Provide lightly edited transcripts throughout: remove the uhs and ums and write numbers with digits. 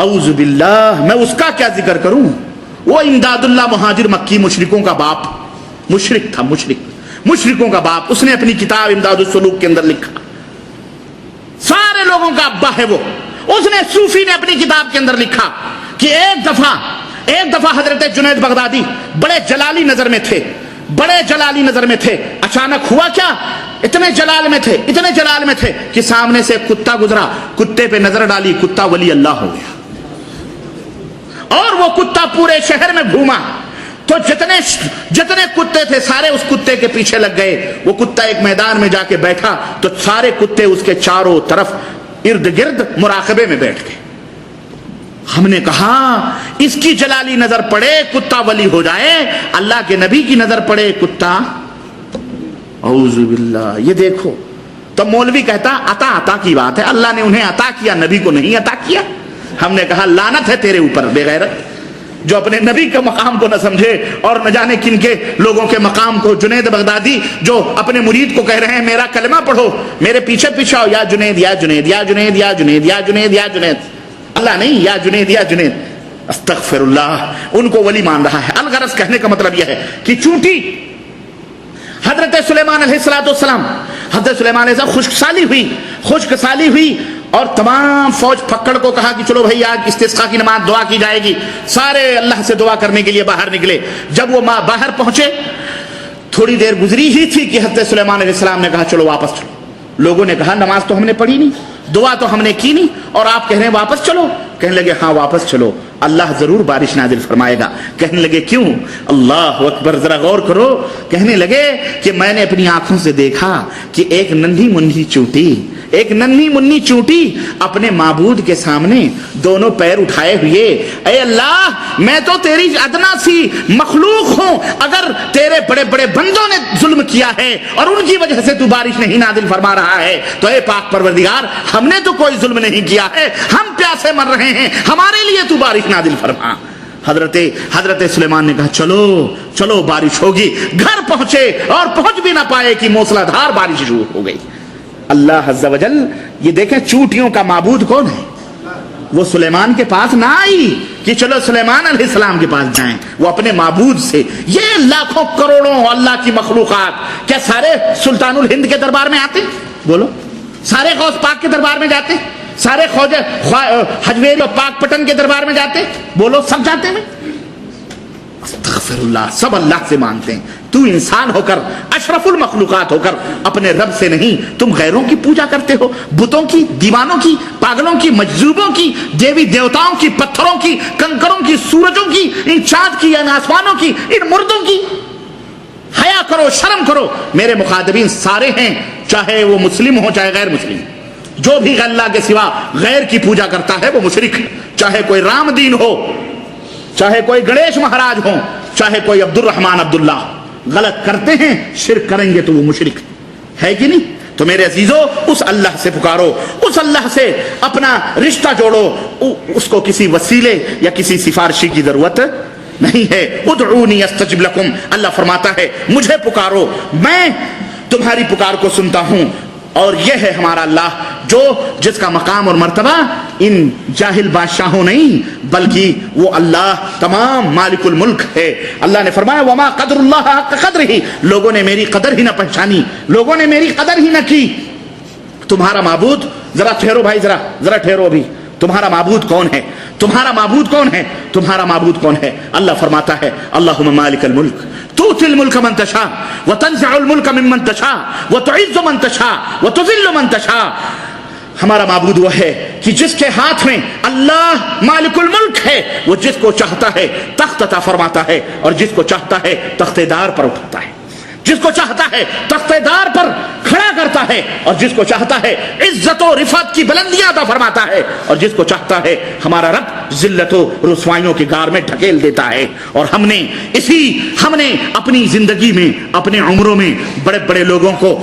اعوذ باللہ، میں اس کا کیا ذکر کروں؟ وہ امداد اللہ مہاجر مکی مشرکوں کا باپ، مشرک تھا، مشرکوں کا باپ. اس نے اپنی کتاب امداد السلوک کے اندر لکھا، سارے لوگوں کا ابا ہے وہ. اس نے صوفی نے اپنی کتاب کے اندر لکھا کہ ایک دفعہ حضرت جنید بغدادی بڑے جلالی نظر میں تھے. اچانک ہوا کیا، اتنے جلال میں تھے کہ سامنے سے کتا گزرا، کتے پہ نظر ڈالی، کتا ولی اللہ ہو گیا. اور وہ کتا پورے شہر میں گھوما تو جتنے کتے تھے سارے اس کتے کے پیچھے لگ گئے. وہ کتا ایک میدان میں جا کے بیٹھا تو سارے کتے اس کے چاروں طرف ارد گرد مراقبے میں بیٹھ گئے. ہم نے کہا اس کی جلالی نظر پڑے کتا ولی ہو جائے، اللہ کے نبی کی نظر پڑے کتا، اعوذ باللہ. یہ دیکھو تو مولوی کہتا عطا کی بات ہے، اللہ نے انہیں عطا کیا، نبی کو نہیں عطا کیا. ہم نے کہا لعنت ہے تیرے اوپر بے غیرت، جو اپنے نبی کے مقام کو نہ سمجھے اور نہ جانے کن کے لوگوں کے مقام کو. جنید بغدادی جو اپنے مرید کو کہہ رہے ہیں میرا کلمہ پڑھو، میرے پیچھے آؤ، یا جنید یا جنید یا جنید یا جنید یا جنید یا جنید، اللہ نہیں، یا جنید یا جنید. استغفر اللہ، ان کو ولی مان رہا ہے. الغرض کہنے کا مطلب یہ ہے کہ چونٹی حضرت سلیمان علیہ السلام خشک سالی ہوئی اور تمام فوج پھکڑ کو کہا کہ چلو بھائی آج استسقاء کی نماز دعا کی جائے گی. سارے اللہ سے دعا کرنے کے لیے باہر نکلے. جب وہ باہر پہنچے تھوڑی دیر گزری ہی تھی کہ حضرت سلیمان علیہ السلام نے کہا چلو واپس چلو. لوگوں نے کہا نماز تو ہم نے پڑھی نہیں، دعا تو ہم نے کی نہیں، اور آپ کہہ رہے ہیں واپس چلو. کہنے لگے ہاں واپس چلو، اللہ ضرور بارش نازل فرمائے گا. کہنے لگے کیوں؟ اللہ اکبر، ذرا غور کرو. کہنے لگے کہ میں نے اپنی آنکھوں سے دیکھا کہ ایک ننھی منھی چونٹی اپنے معبود کے سامنے دونوں پیر اٹھائے ہوئے، اے اللہ میں تو تیری ادنا سی مخلوق ہوں، اگر تیرے بڑے بڑے بندوں نے ظلم کیا ہے اور ان کی وجہ سے تو بارش نہیں نازل فرما رہا ہے، تو اے پاک پروردگار ہم نے تو کوئی ظلم نہیں کیا ہے، ہم پیاسے مر رہے ہیں، ہمارے لیے تو بارش نازل فرما. حضرت سلیمان نے کہا چلو بارش ہوگی. گھر پہنچے اور پہنچ بھی نہ پائے کہ موسلا دھار بارش شروع ہو گئی. اللہ عز و جل، یہ دیکھیں چونٹیوں کا معبود کون ہے. وہ سلیمان کے پاس نہ آئی کہ چلو سلیمان علیہ السلام کے پاس جائیں، وہ اپنے معبود سے. یہ لاکھوں کروڑوں اللہ کی مخلوقات کیا سارے سلطان الہند کے دربار میں آتے؟ بولو. سارے غوث پاک کے دربار میں جاتے؟ سارے حجویری اور پاک پٹن کے دربار میں جاتے؟ بولو سب جاتے ہیں. استغفر اللہ، سب اللہ سے مانتے ہیں. تو انسان ہو کر، اشرف المخلوقات ہو کر اپنے رب سے نہیں، تم غیروں کی پوجا کرتے ہو، بتوں کی، دیوانوں کی، پاگلوں کی، مجذوبوں کی، دیوی دیوتاؤں کی، پتھروں کی، کنکروں کی، سورجوں کی، ان چاند کی، ان آسمانوں کی، ان مردوں کی. حیا کرو، شرم کرو. میرے مخاطبین سارے ہیں، چاہے وہ مسلم ہو چاہے غیر مسلم. جو بھی اللہ کے سوا غیر کی پوجا کرتا ہے وہ مشرک ہے. چاہے کوئی رام دین ہو، چاہے کوئی گنیش مہاراج ہو، چاہے کوئی عبد الرحمن عبداللہ، غلط کرتے ہیں، شرک کریں گے تو وہ مشرک ہے کہ نہیں. تو میرے عزیزو اس اللہ سے پکارو، اس اللہ سے اپنا رشتہ جوڑو. اس کو کسی وسیلے یا کسی سفارشی کی ضرورت نہیں ہے. ادعونی استجب لکم، اللہ فرماتا ہے مجھے پکارو، میں تمہاری پکار کو سنتا ہوں. اور یہ ہے ہمارا اللہ جس کا مقام اور مرتبہ ان جاہل بادشاہوں نہیں بلکہ وہ اللہ تمام مالک الملک ہے. اللہ نے فرمایا وما قدر اللہ حق قدرہ، لوگوں نے میری قدر ہی نہ پہچانی، لوگوں نے میری قدر ہی نہ کی. تمہارا معبود، ذرا ٹھہرو بھائی، ذرا ٹھہرو ابھی. تمہارا معبود کون ہے؟ تمہارا معبود کون ہے؟ اللہ فرماتا ہے اللہم مالک الملک تؤتی الملک من تشاء وتنزع الملک ممن تشاء وتعز من تشاء وتذل من تشاء. ہمارا معبود وہ ہے کہ جس کے ہاتھ میں اللہ مالک الملک ہے، وہ جس کو چاہتا ہے تخت عطا فرماتا ہے اور جس کو چاہتا ہے تخت دار پر اٹھاتا ہے، جس کو چاہتا ہے تخت دار پر کھڑا کرتا ہے اور جس کو چاہتا ہے عزت و رفعت کی بلندیاں عطا فرماتا ہے اور جس کو چاہتا ہے ہمارا رب ذلت و رسوائیوں کے غار میں ڈھکیل دیتا ہے. اور ہم نے اپنی زندگی میں، اپنے عمروں میں بڑے بڑے لوگوں کو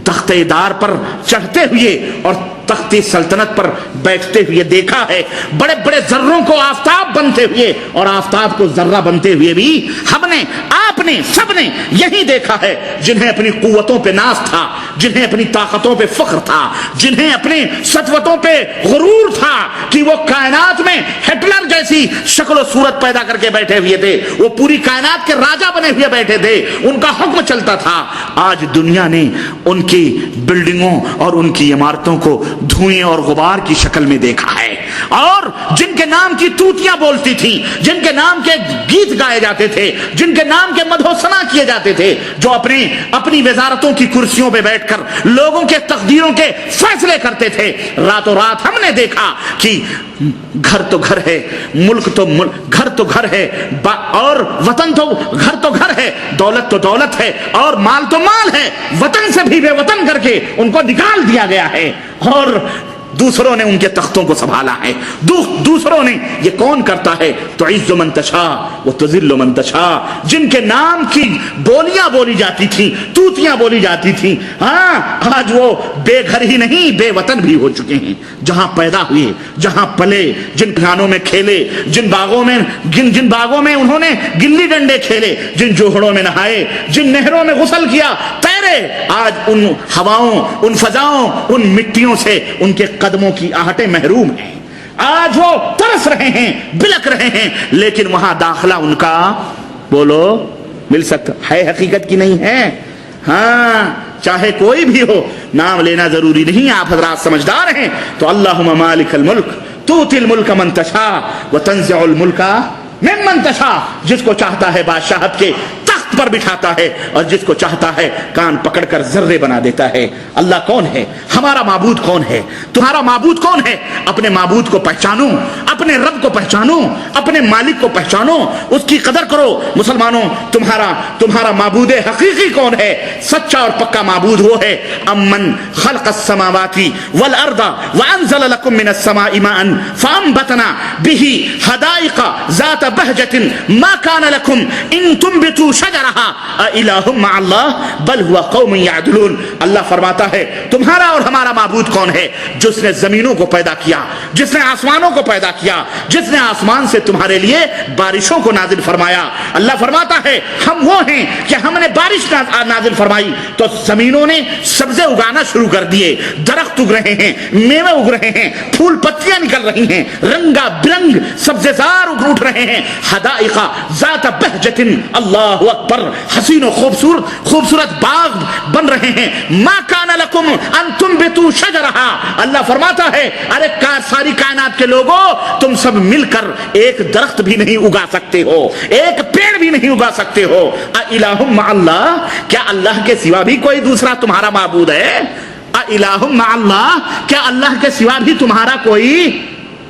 تخت دار پر چڑھتے ہوئے اور تخت سلطنت پر بیٹھتے ہوئے دیکھا ہے. بڑے بڑے ذروں کو آفتاب بنتے ہوئے اور آفتاب کو ذرہ بنتے ہوئے بھی ہم نے، آپ نے، سب نے یہی دیکھا ہے. جنہیں اپنی قوتوں پہ ناز تھا، جنہیں اپنی طاقتوں پہ فخر تھا، جنہیں اپنے سطوتوں پہ غرور تھا کہ कि वो कायनात में हिटलर जैसी शक्ल सूरत पैदा करके बैठे हुए थे, वो पूरी कायनात के राजा बने हुए बैठे थे, उनका हुक्म चलता था। आज दुनिया ने उनकी बिल्डिंगों और उनकी इमारतों को धुएं और गुबार की शक्ल में देखा है, और जिनके नाम की तूतियां बोलती थी, जिनके नाम के गीत गाए जाते थे, जिनके नाम के मधोसना किए जाते थे, जो अपनी वजारतों की कुर्सियों पे बैठकर लोगों के तकदीरों के फैसले करते थे, रातों रात हमने देखा कि घर तो घर है, मुल्क तो घर तो घर है, और वतन तो घर है, दौलत तो दौलत है, और माल तो माल है, वतन से भी बेवतन करके उनको निकाल दिया गया है, और दूसरों ने उनके तख्तों को संभाला है। दूसरों ने, ये कौन करता है? तो इज्जु मन तशा व तुज़िल्लु मन तशा, जिनके नाम की बोलियां बोली जाती थी, तूतियां बोली जाती थी, हाँ, आज वो बेघर ही नहीं बेवतन भी हो चुके हैं। जहां पैदा हुए, जहां पले, जिन घानों में खेले, जिन बागों में उन्होंने गिल्ली डंडे खेले, जिन जोहड़ों में नहाए, जिन नहरों में गुसल किया, तैरे, आज उन हवाओं, उन फजाओं, उन मिट्टियों से उनके कदमों की आहटें महरूम हैं। आज वो तरस रहे हैं, बिलक रहे हैं, लेकिन वहां दाखला उनका, बोलो, मिल सकता है? हकीकत की नहीं है। हाँ, चाहे कोई भी हो, नाम लेना जरूरी नहीं। आप हजरात समझदार हैं तो अल्लाहुम्मा मालिकल मुल्क तूतिल मुल्क मन तशा व तंज़िउल मुल्का मिम्मन तशा, जिसको चाहता है बादशाहत के तख्त पर बिठाता है, और जिसको चाहता है कान पकड़कर जर्रे बना देता है। अल्लाह कौन है? हमारा माबूद कौन है? तुम्हारा माबूद कौन है? अपने माबूद को पहचानो, अपने रब को पहचानो, अपने मालिक को पहचानो, उसकी कदर करो। मुसलमानों, तुम्हारा माबूद हकीकी कौन है? सच्चा और पक्का माबूद वो है, अम्मन खलक़स समावाति वल अर्दा व अंज़ल लकुम मिनस समाइ माअन फअंबतना बिही हदाइक़ा ज़ात बहजतिन मा कान लकुम इन तुंबितू शजरहा अइलाहुम मअल्लाह बल हुवा कौमुन यअदलून। अल्लाह फरमाता है, तुम्हारा और हमारा माबूद कौन है? जिसने जमीनों को पैदा किया, जिसने आसमानों को पैदा किया, जिसने आसमान से तुम्हारे लिए बारिशों को नाजिल फरमाया। अल्लाह फरमाता है, हम वो हैं कि हमने बारिश नाजिल फरमाई तो जमीनों ने सब्जे उगाना शुरू कर दिए, दरख्त उग रहे हैं, मेवे उग रहे हैं, फूल पत्तियां निकल रही हैं, रंगा बिरंग सब्जेदार उठ रहे हैं, हदाइका ज़ात बहजतिन, अल्लाहु अकबर, हसीन और खूबसूरत बाग बन रहे हैं। मा कान लकुम अन तुंबितू शजरहा, अल्लाह फरमाता है, अरे सारी कायनात के लोगों, तुम सब मिलकर एक दरख्त भी नहीं उगा सकते हो, एक पेड़ भी नहीं उगा सकते हो। अइलाहुम मअल्लाह, क्या अल्लाह के सिवा भी कोई दूसरा तुम्हारा माबूद है? अइलाहुम मअल्लाह, क्या अल्लाह के सिवा भी तुम्हारा कोई,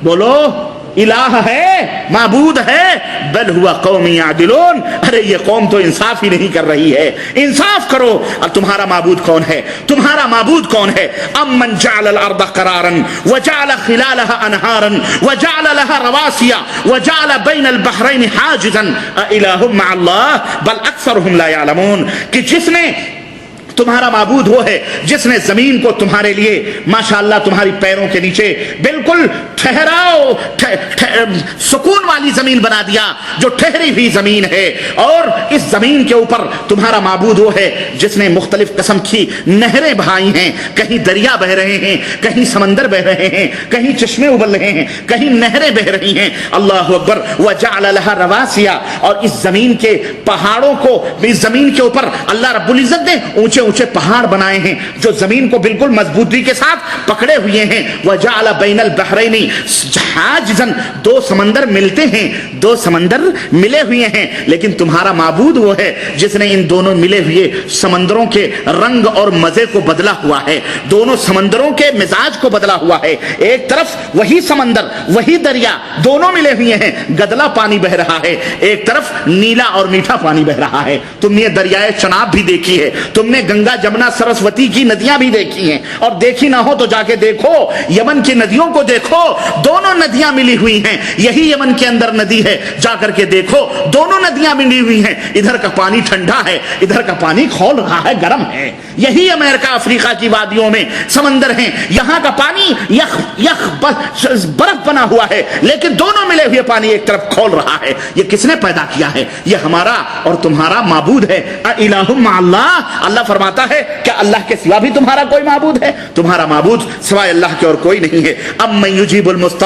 बोलो, इलाह है, माबूद है? बल हुआ कौम यादिलून, अरे ये कौम तो इंसाफ ही नहीं कर रही है। इंसाफ करो। और तुम्हारा माबूद कौन है? तुम्हारा माबूद कौन है? अम्मन जअल अर्द करारन व जअल खिलालहा अनहारन व जअल लहा रवासिया व जअल बैनल बहरैन हाजिजन अइलाहुम मअल्लाह बल अक्सरुहुम ला यअलमून, कि जिसने, तुम्हारा माबूद वो है जिसने जमीन को तुम्हारे लिए माशाअल्लाह तुम्हारी पैरों के नीचे बिल्कुल ठहराओ, सुकून वाली जमीन बना दिया, जो ठहरी हुई जमीन है। और इस जमीन के ऊपर तुम्हारा माबूद वो है जिसने मुख्तलिफ किस्म की नहरें बहाई हैं, कहीं दरिया बह रहे हैं, कहीं समंदर बह रहे हैं, कहीं चश्मे उबल रहे हैं, कहीं नहरें बह रही हैं। अल्लाहु अकबर। व जअल लहा रवासिया, और इस जमीन के पहाड़ों को, इस जमीन के ऊपर अल्लाह रब्बुल इज्जत ने ऊंचे ऊंचे पहाड़ बनाए हैं जो जमीन को बिल्कुल मजबूती के साथ पकड़े हुए हैं। वजाला बैनल बहरैनी हाजिजन, दो समंदर मिलते हैं, दो समंदर मिले हुए हैं, लेकिन तुम्हारा माबूद वो है जिसने इन दोनों मिले हुए समंदरों के रंग और मजे को बदला हुआ है, दोनों समंदरों के मिजाज को बदला हुआ है। एक तरफ वही समंदर, वही दरिया, दोनों मिले हुए हैं, गदला पानी बह रहा है, एक तरफ नीला और मीठा पानी बह रहा है। तुमने दरियाए चनाब भी देखी है, तुमने गंगा जमुना सरस्वती की नदियां भी देखी हैं, और देखी ना हो तो जाके देखो, यमन की नदियों को देखो, दोनों नदियां मिली हुई हैं। यही यमन के अंदर नदी है, जाकर के देखो, दोनों नदियां मिली हुई हैं। इधर का पानी ठंडा है, इधर का पानी खौल रहा है, गर्म है। यही अमेरिका अफ्रीका की वादियों में समंदर हैं, यहां का पानी यख बर्फ बना हुआ है, लेकिन दोनों मिले हुए पानी एक तरफ खौल रहा है। ये किसने पैदा किया है? ये हमारा और तुम्हारा माबूद है। इलाहुम अल्लाह, अल्लाह फरमाता है क्या अल्लाह के सिवा भी तुम्हारा कोई माबूद है? तुम्हारा माबूद सिवाय अल्लाह के और कोई नहीं है। अब मैं युजीबुल मुस्ता